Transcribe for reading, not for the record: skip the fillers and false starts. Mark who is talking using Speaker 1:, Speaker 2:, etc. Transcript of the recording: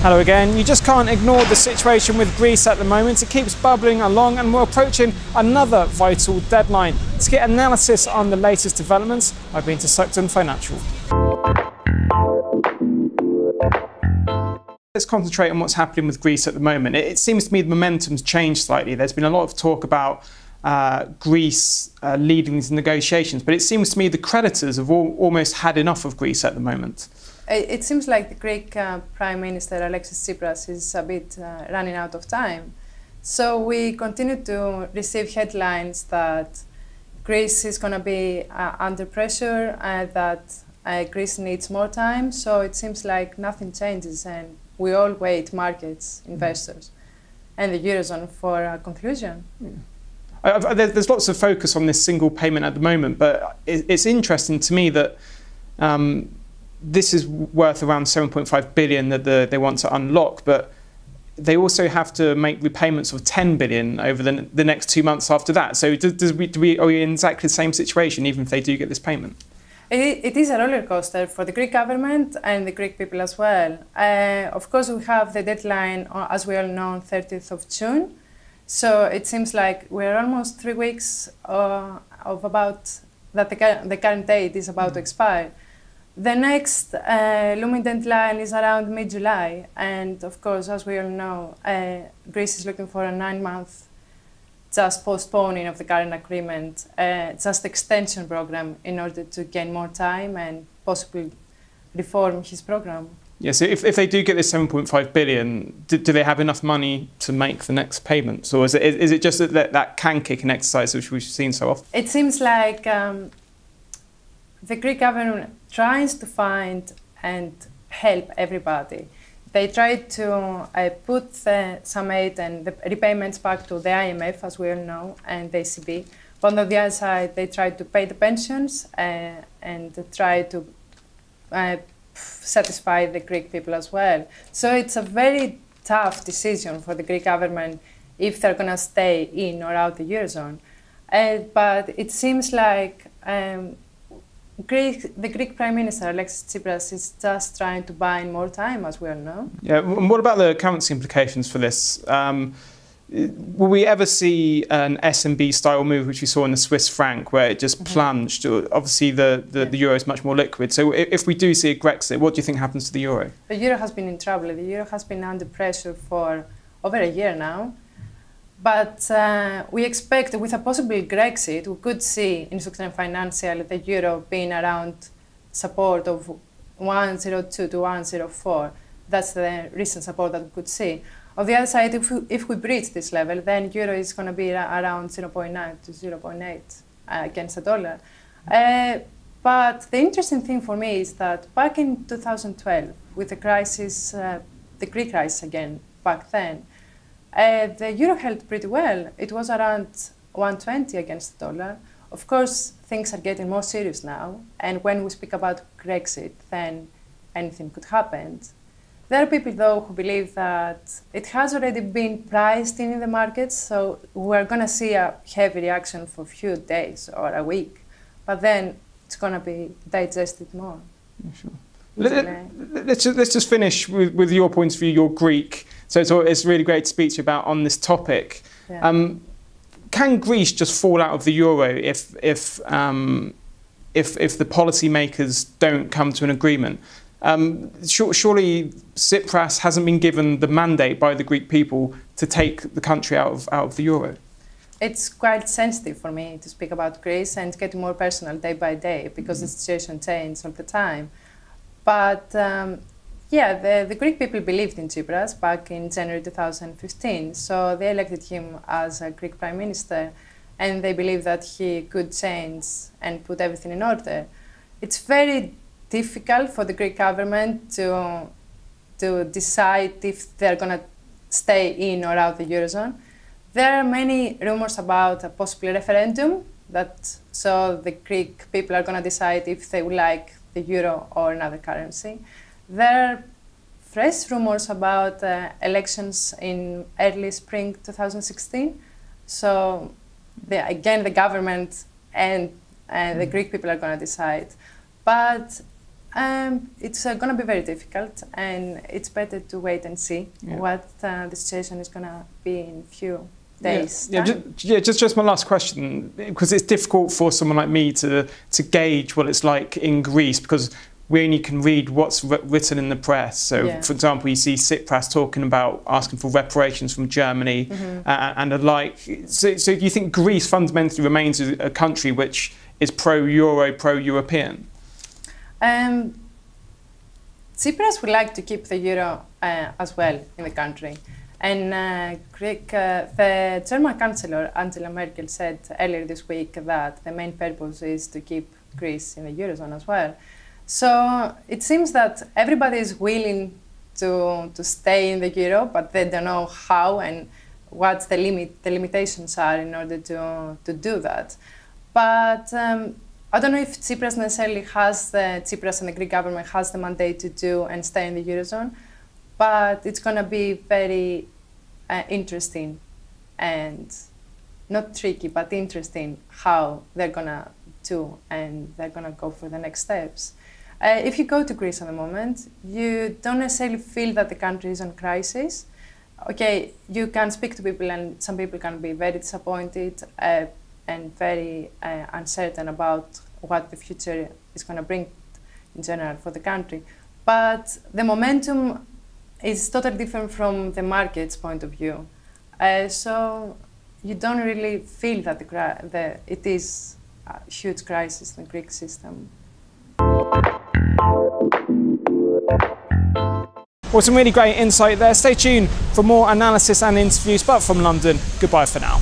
Speaker 1: Hello again. You just can't ignore the situation with Greece at the moment. It keeps bubbling along and we're approaching another vital deadline. To get analysis on the latest developments, I've been to Sucden Financial. Let's concentrate on what's happening with Greece at the moment. It seems to me the momentum's changed slightly. There's been a lot of talk about Greece leading these negotiations, but it seems to me the creditors have almost had enough of Greece at the moment.
Speaker 2: It seems like the Greek Prime Minister Alexis Tsipras is a bit running out of time. So we continue to receive headlines that Greece is going to be under pressure, that Greece needs more time. So it seems like nothing changes and we all wait, markets, investors, and the Eurozone for a conclusion. Yeah.
Speaker 1: There's lots of focus on this single payment at the moment, but it's interesting to me that this is worth around 7.5 billion that they want to unlock, but they also have to make repayments of 10 billion over the next 2 months after that. So are we in exactly the same situation, even if they do get this payment?
Speaker 2: It is a roller coaster for the Greek government and the Greek people as well. Of course, we have the deadline, as we all know, on 30th of June. So it seems like we're almost 3 weeks of about that the current date is about to expire. The next looming deadline is around mid-July, and of course, as we all know, Greece is looking for a 9-month just postponing of the current agreement, just extension program in order to gain more time and possibly reform his program.
Speaker 1: Yeah, so if they do get this 7.5 billion, do they have enough money to make the next payments? Or is it just that can kick an exercise which we've seen so often?
Speaker 2: It seems like the Greek government tries to find and help everybody. They try to put some aid and the repayments back to the IMF, as we all know, and the ECB. But on the other side, they try to pay the pensions and try to satisfy the Greek people as well. So it's a very tough decision for the Greek government if they're going to stay in or out the Eurozone. But it seems like the Greek Prime Minister, Alexis Tsipras, is just trying to buy more time, as we all know.
Speaker 1: Yeah, and what about the currency implications for this? Will we ever see an SNB-style move, which we saw in the Swiss franc, where it just plunged? Obviously, the euro is much more liquid. So if we do see a Grexit, what do you think happens to the euro?
Speaker 2: The euro has been in trouble. The euro has been under pressure for over a year now. But we expect, with a possible Grexit, we could see in Sucden Financial the euro being around support of 1.02 to 1.04. That's the recent support that we could see. On the other side, if we breach this level, then euro is going to be around 0.9 to 0.8 against the dollar. But the interesting thing for me is that back in 2012, with the crisis, the Greek crisis again, back then, the euro held pretty well. It was around 120 against the dollar. Of course, things are getting more serious now. And when we speak about Grexit, then anything could happen. There are people, though, who believe that it has already been priced in the markets, so we're going to see a heavy reaction for a few days or a week. But then it's going to be digested more.
Speaker 1: Yeah, sure. Let's just finish with your point of view. You're Greek, so it's really great to speak to you about on this topic. Yeah. Can Greece just fall out of the euro if the policymakers don't come to an agreement? Surely Tsipras hasn't been given the mandate by the Greek people to take the country out of the euro.
Speaker 2: It's quite sensitive for me to speak about Greece, and it's getting more personal day by day because the situation changes all the time. But yeah, the Greek people believed in Tsipras back in January 2015, so they elected him as a Greek Prime Minister, and they believe that he could change and put everything in order. It's very difficult for the Greek government to decide if they're going to stay in or out the Eurozone. There are many rumors about a possible referendum, so the Greek people are going to decide if they would like the euro or another currency. There are fresh rumors about elections in early spring 2016. So again, the government and the Greek people are going to decide. But It's going to be very difficult, and it's better to wait and see what the situation is going to be in a few days.
Speaker 1: Just my last question, because it's difficult for someone like me to gauge what it's like in Greece, because we only can read what's written in the press. So, for example, you see Tsipras talking about asking for reparations from Germany and the like. So do you think Greece fundamentally remains a country which is pro-Euro, pro-European?
Speaker 2: Tsipras would like to keep the euro as well in the country. And the German Chancellor, Angela Merkel, said earlier this week that the main purpose is to keep Greece in the Eurozone as well. So it seems that everybody is willing to stay in the euro, but they don't know how and what the limitations are in order to do that. But I don't know if Tsipras necessarily Tsipras and the Greek government has the mandate to do and stay in the Eurozone, but it's going to be very interesting and not tricky, but interesting how they're going to do and they're going to go for the next steps. If you go to Greece at the moment, you don't necessarily feel that the country is on crisis. Okay, you can speak to people and some people can be very disappointed and very uncertain about what the future is going to bring in general for the country. But the momentum is totally different from the market's point of view. So you don't really feel that it is a huge crisis in the Greek system.
Speaker 1: Well, some really great insight there. Stay tuned for more analysis and interviews, but from London, goodbye for now.